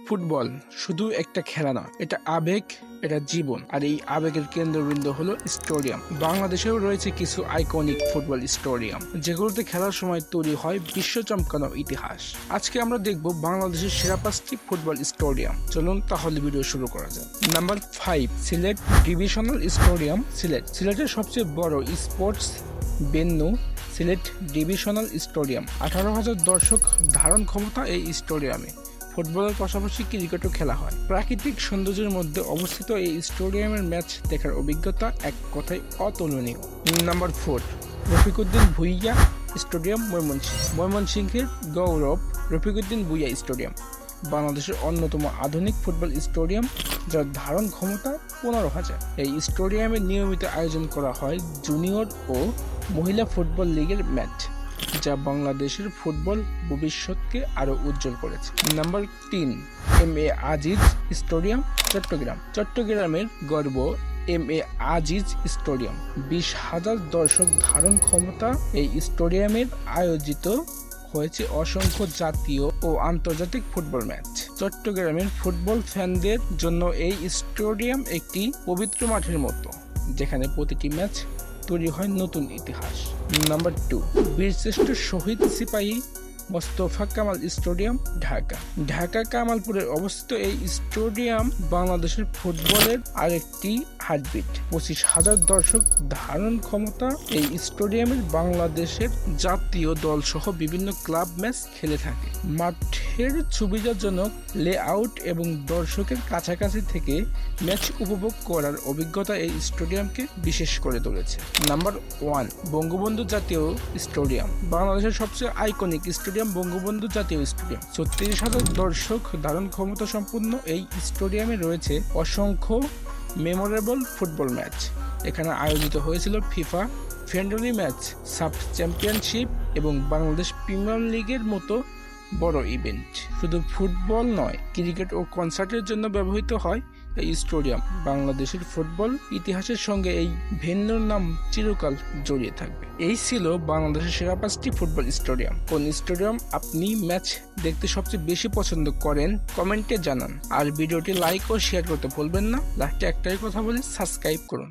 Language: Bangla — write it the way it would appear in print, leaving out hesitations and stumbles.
ফুটবল শুধু একটা খেলা না, এটা আবেগ, এটা জীবন। আর এই আবেগের কেন্দ্রবিন্দু হলো স্টেডিয়াম। বাংলাদেশেও রয়েছে কিছু আইকনিক ফুটবল স্টেডিয়াম, যেগুলোতে খেলার সময় তৈরি হয় বিশ্ব চমকানো ইতিহাস। আজকে আমরা দেখব বাংলাদেশের সেরা 5টি ফুটবল স্টেডিয়াম। চলুন তাহলে ভিডিও শুরু করা যায়। Number 5, Sylhet divisional stadium. সিলেটের সবচেয়ে বড় sports venue Sylhet divisional stadium. 18,000 দর্শক ধারণ ক্ষমতা এই স্টেডিয়ামে। ফুটবলের পাশাপাশি ক্রিকেটও খেলা হয়। প্রাকৃতিক সৌন্দর্যের মধ্যে অবস্থিত এই স্টেডিয়ামের ম্যাচ দেখার অভিজ্ঞতা এক কথায় অতুলনীয়। নাম্বার 4, রফিকুদ্দিন ভুঁইয়া স্টেডিয়াম, ময়মনসিংহের গৌরব। রফিকুদ্দিন ভুঁইয়া স্টেডিয়াম বাংলাদেশের অন্যতম আধুনিক ফুটবল স্টেডিয়াম, যার ধারণ ক্ষমতা 15,000। এই স্টেডিয়ামে নিয়মিত আয়োজন করা হয় জুনিয়র ও মহিলা ফুটবল লিগের ম্যাচ, যা বাংলাদেশের ফুটবল ভবিষ্যৎকে আরো উজ্জ্বল করেছে। Number 3, M A. আজিজ স্টেডিয়াম, চট্টগ্রামের গর্ব এম.এ. আজিজ স্টেডিয়াম। 20,000 দর্শক ধারণ ক্ষমতা এই স্টেডিয়ামের আয়োজিত হয়েছে অসংখ্য জাতীয় ও আন্তর্জাতিক ফুটবল ম্যাচ। চট্টগ্রামের ফুটবল ফ্যানদের জন্য এই স্টেডিয়াম একটি পবিত্র মাঠের মতো, যেখানে প্রতিটি ম্যাচ তৈরি হয় নতুন ইতিহাস। নাম্বার 2, বীরশ্রেষ্ঠ শহীদ সিপাহী মোস্তফা কামাল স্টেডিয়াম, ঢাকা কামালপুরে অবস্থিত এই স্টেডিয়াম বাংলাদেশের ফুটবলের আরেকটি হার্টবিট। 25,000 দর্শক ধারণ ক্ষমতা এই স্টেডিয়ামের বাংলাদেশের জাতীয় দল সহ বিভিন্ন ক্লাব ম্যাচ খেলে থাকে। মাঠের সুবিধাজনক লেআউট এবং দর্শকের কাছাকাছি থেকে ম্যাচ উপভোগ করার অভিজ্ঞতা এই স্টেডিয়ামকে বিশেষ করে তুলেছে। নাম্বার 1, বঙ্গবন্ধু জাতীয় স্টেডিয়াম। বাংলাদেশের সবচেয়ে আইকনিক স্টেডিয়াম বঙ্গবন্ধু জাতীয় স্টেডিয়াম। 36,000 দর্শক ধারণ ক্ষমতা সম্পন্ন এই স্টেডিয়ামে রয়েছে অসংখ্য মেমোরেবল ফুটবল ম্যাচ। এখানে আয়োজিত হয়েছিল FIFA friendly match, sub championship এবং বাংলাদেশ প্রিমিয়ার লিগের মতো বড় ইভেন্ট। শুধু ফুটবল নয়, ক্রিকেট ও কনসার্টের জন্য ব্যবহৃত হয় এই স্টেডিয়াম। বাংলাদেশের ফুটবল ইতিহাসের সঙ্গে এই ভেন্যুর নাম চিরকাল জড়িয়ে থাকবে। এই ছিল বাংলাদেশের সেরা 5টি ফুটবল স্টেডিয়াম। কোন স্টেডিয়াম আপনি ম্যাচ দেখতে সবচেয়ে বেশি পছন্দ করেন কমেন্টে জানান। আর ভিডিওটি লাইক ও শেয়ার করতে ভুলবেন না। লাস্টে একটাই কথা বলি, সাবস্ক্রাইব করুন।